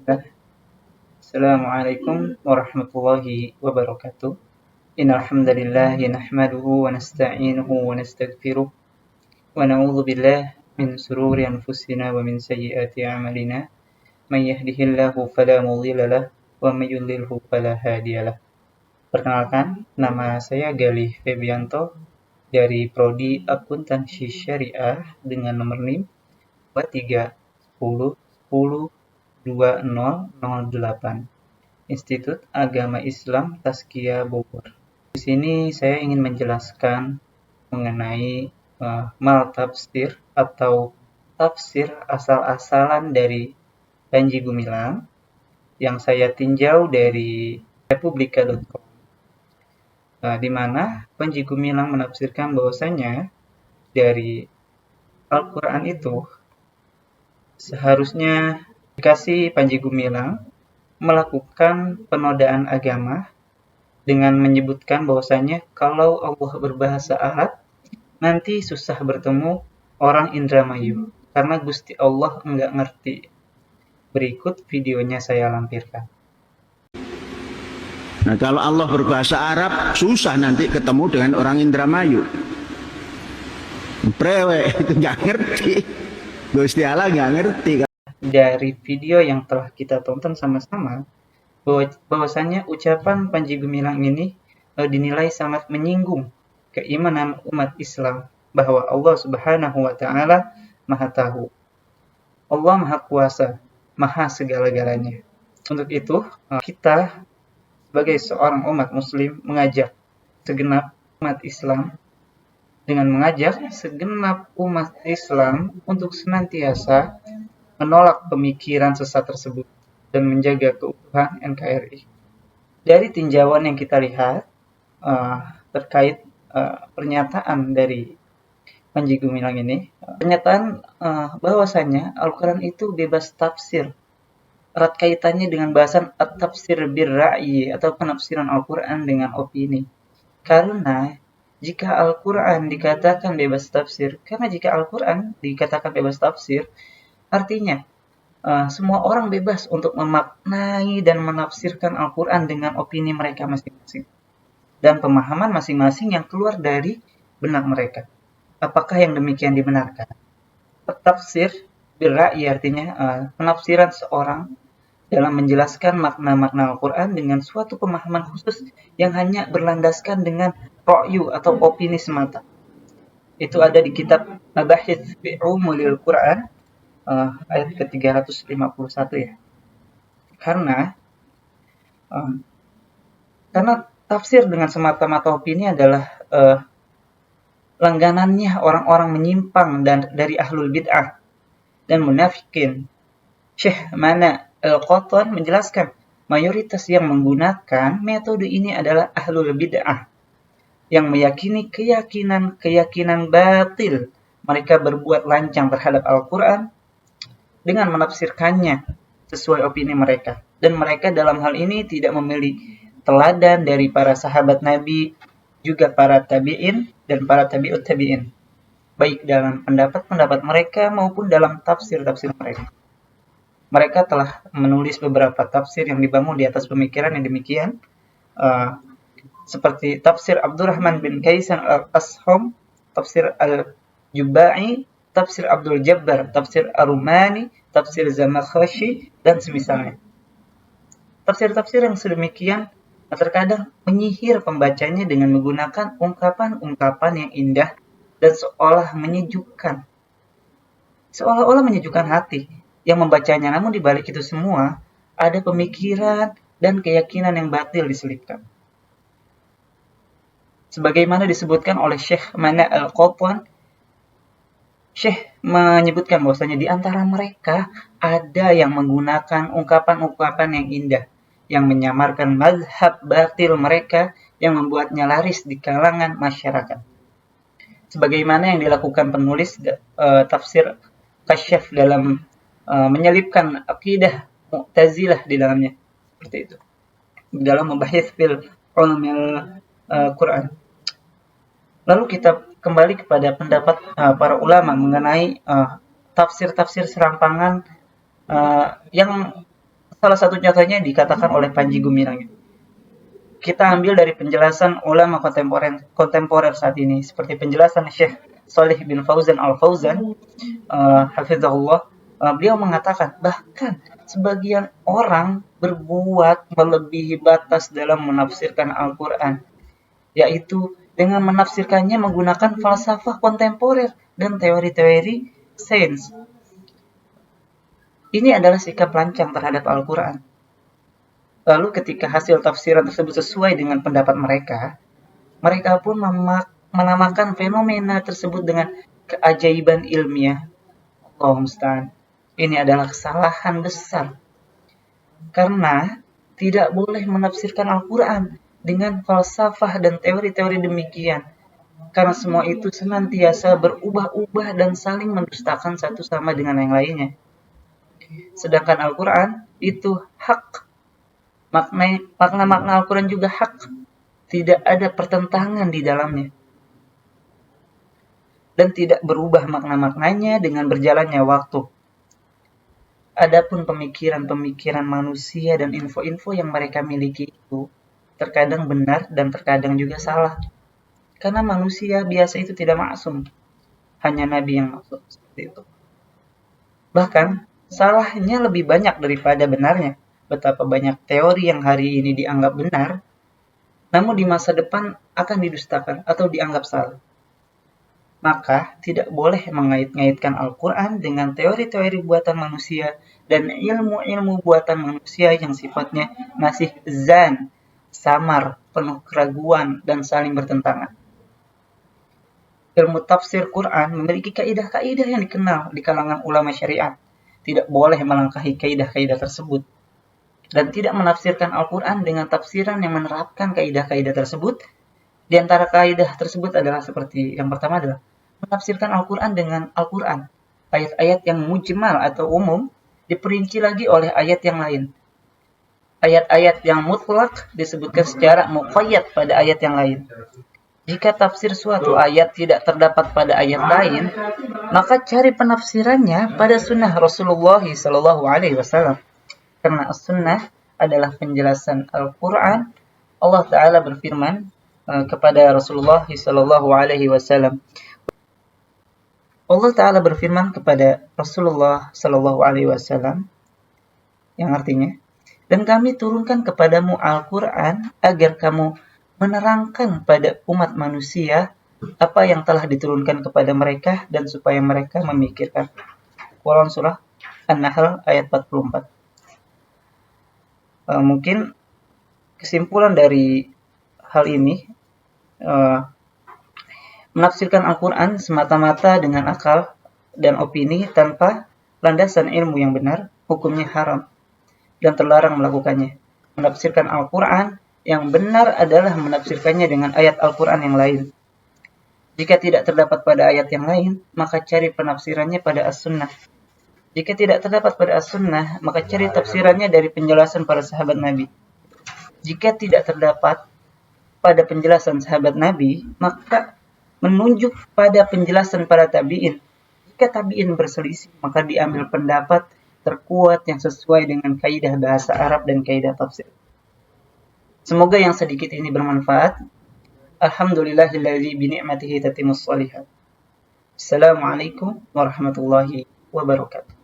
Assalamualaikum warahmatullahi wabarakatuh. Innal hamdalillah nahmaduhu wa nasta'inuhu wa nastaghfiruh wa na'udzu billahi min shururi anfusina wa min sayyiati a'malina. May yahdihillahu fala mudhilla lahu wa may yudlilhu fala hadiyalah. Perkenalkan, nama saya Galih Febianto dari Prodi Akuntansi Syariah dengan nomor NIM 2310102008. Institut Agama Islam Tazkiyah Bogor. Di sini saya ingin menjelaskan mengenai maltafsir atau tafsir asal-asalan dari Panji Gumilang yang saya tinjau dari republika.com, di mana Panji Gumilang menafsirkan bahwasanya dari Al-Quran itu seharusnya dikasih Panji Gumilang melakukan penodaan agama dengan menyebutkan bahwasanya kalau Allah berbahasa Arab nanti susah bertemu orang Indramayu karena Gusti Allah enggak ngerti. Berikut videonya saya lampirkan. Nah, kalau Allah berbahasa Arab susah nanti ketemu dengan orang Indramayu. Prewek itu nggak ngerti. Gusti Allah nggak ngerti. Dari video yang telah kita tonton sama-sama, bahwasanya ucapan Panji Gumilang ini dinilai sangat menyinggung keimanan umat Islam bahwa Allah Subhanahu wa taala Maha Tahu. Allah Maha Kuasa, Maha segala-galanya. Untuk itu, kita sebagai seorang umat muslim mengajak segenap umat Islam untuk senantiasa menolak pemikiran sesat tersebut dan menjaga keutuhan NKRI. Dari tinjauan yang kita lihat terkait pernyataan dari Panji Gumilang ini, pernyataan bahwasanya Al-Quran itu bebas tafsir, erat kaitannya dengan bahasan at-tafsir bir-ra'yi atau penafsiran Al-Quran dengan opini. Karena jika Al-Quran dikatakan bebas tafsir, artinya semua orang bebas untuk memaknai dan menafsirkan Al-Quran dengan opini mereka masing-masing dan pemahaman masing-masing yang keluar dari benak mereka. Apakah yang demikian dibenarkan? Tafsir bir-ra'yi artinya penafsiran seorang dalam menjelaskan makna-makna Al-Quran dengan suatu pemahaman khusus yang hanya berlandaskan dengan ra'yu atau opini semata. Itu ada di kitab Mabahith fi Ulumil Quran ayat ke-351 ya. Karena tafsir dengan semata-mata opini adalah langganannya orang-orang menyimpang dan dari ahlul bid'ah dan munafikin. Syekh Mana Al-Qattan menjelaskan mayoritas yang menggunakan metode ini adalah ahlul bid'ah yang meyakini keyakinan batil. Mereka berbuat lancang terhadap Al-Quran dengan menafsirkannya sesuai opini mereka. Dan mereka dalam hal ini tidak memilih teladan dari para sahabat Nabi, juga para tabi'in dan para tabi'ut tabi'in, baik dalam pendapat-pendapat mereka maupun dalam tafsir-tafsir mereka. Mereka telah menulis beberapa tafsir yang dibangun di atas pemikiran yang demikian, seperti tafsir Abdurrahman bin Kaisan al-Asham, tafsir al-Jubai, tafsir Abdul Jabbar, tafsir Ar-Rumani, tafsir Zamakhshari, dan semisalnya. Tafsir-tafsir yang sedemikian terkadang menyihir pembacanya dengan menggunakan ungkapan-ungkapan yang indah dan seolah-olah menyejukkan hati yang membacanya. Namun di balik itu semua ada pemikiran dan keyakinan yang batil diselipkan. Sebagaimana disebutkan oleh Syekh Mana Al-Qattan, Syekh menyebutkan bahwasanya di antara mereka ada yang menggunakan ungkapan-ungkapan yang indah yang menyamarkan mazhab batil mereka yang membuatnya laris di kalangan masyarakat. Sebagaimana yang dilakukan penulis tafsir Kasyaf dalam menyelipkan akidah Mu'tazilah di dalamnya. Seperti itu. Dalam membahas fil ulumil Quran. Lalu kita kembali kepada pendapat para ulama mengenai tafsir-tafsir serampangan yang Salah satu contohnya dikatakan oleh Panji Gumilang. Kita ambil dari penjelasan ulama kontemporer saat ini, seperti penjelasan Syekh Shalih bin Fauzan Al-Fauzan, hafizahullah. Beliau mengatakan, bahkan sebagian orang berbuat melebihi batas dalam menafsirkan Al-Quran, yaitu dengan menafsirkannya menggunakan falsafah kontemporer dan teori-teori sains. Ini adalah sikap lancang terhadap Al-Quran. Lalu ketika hasil tafsiran tersebut sesuai dengan pendapat mereka, mereka pun menamakan fenomena tersebut dengan keajaiban ilmiah. Allahumma musta'an. Ini adalah kesalahan besar. Karena tidak boleh menafsirkan Al-Quran dengan falsafah dan teori-teori demikian. Karena semua itu senantiasa berubah-ubah dan saling mendustakan satu sama dengan yang lainnya. Sedangkan Al-Quran itu hak. Makna-makna Al-Quran juga hak. Tidak ada pertentangan di dalamnya. Dan tidak berubah makna-maknanya dengan berjalannya waktu. Adapun pemikiran-pemikiran manusia dan info-info yang mereka miliki itu terkadang benar dan terkadang juga salah. Karena manusia biasa itu tidak maksum. Hanya Nabi yang maksum seperti itu. Bahkan salahnya lebih banyak daripada benarnya. Betapa banyak teori yang hari ini dianggap benar, namun di masa depan akan didustakan atau dianggap salah. Maka tidak boleh mengait-ngaitkan Al-Quran dengan teori-teori buatan manusia dan ilmu-ilmu buatan manusia yang sifatnya masih zan, samar, penuh keraguan, dan saling bertentangan. Ilmu tafsir Quran memiliki kaidah-kaidah yang dikenal di kalangan ulama syariat. Tidak boleh melangkahi kaidah-kaidah tersebut. Dan tidak menafsirkan Al-Quran dengan tafsiran yang menerapkan kaidah-kaidah tersebut. Di antara kaidah tersebut adalah seperti yang pertama adalah menafsirkan Al-Quran dengan Al-Quran. Ayat-ayat yang mujmal atau umum diperinci lagi oleh ayat yang lain. Ayat-ayat yang mutlak disebutkan secara muqayyad pada ayat yang lain. Jika tafsir suatu ayat tidak terdapat pada ayat lain, maka cari penafsirannya pada sunnah Rasulullah SAW. Karena as-sunnah adalah penjelasan Al-Quran. Allah Ta'ala berfirman kepada Rasulullah SAW. Allah Ta'ala berfirman kepada Rasulullah SAW yang artinya, dan kami turunkan kepadamu Al-Quran agar kamu menerangkan pada umat manusia apa yang telah diturunkan kepada mereka dan supaya mereka memikirkan. Quran surah An-Nahl ayat 44. Mungkin kesimpulan dari hal ini, menafsirkan Al-Quran semata-mata dengan akal dan opini tanpa landasan ilmu yang benar, hukumnya haram dan terlarang melakukannya. Menafsirkan Al-Quran yang benar adalah menafsirkannya dengan ayat Al-Quran yang lain. Jika tidak terdapat pada ayat yang lain, maka cari penafsirannya pada As-Sunnah. Jika tidak terdapat pada As-Sunnah, maka cari tafsirannya dari penjelasan para sahabat Nabi. Jika tidak terdapat pada penjelasan sahabat Nabi, maka menunjuk pada penjelasan para tabi'in. Jika tabi'in berselisih, maka diambil pendapat terkuat yang sesuai dengan kaidah bahasa Arab dan kaidah tafsir. Semoga yang sedikit ini bermanfaat. Alhamdulillahilladzi bi ni'matihi tatimmus shalihat. Assalamualaikum warahmatullahi wabarakatuh.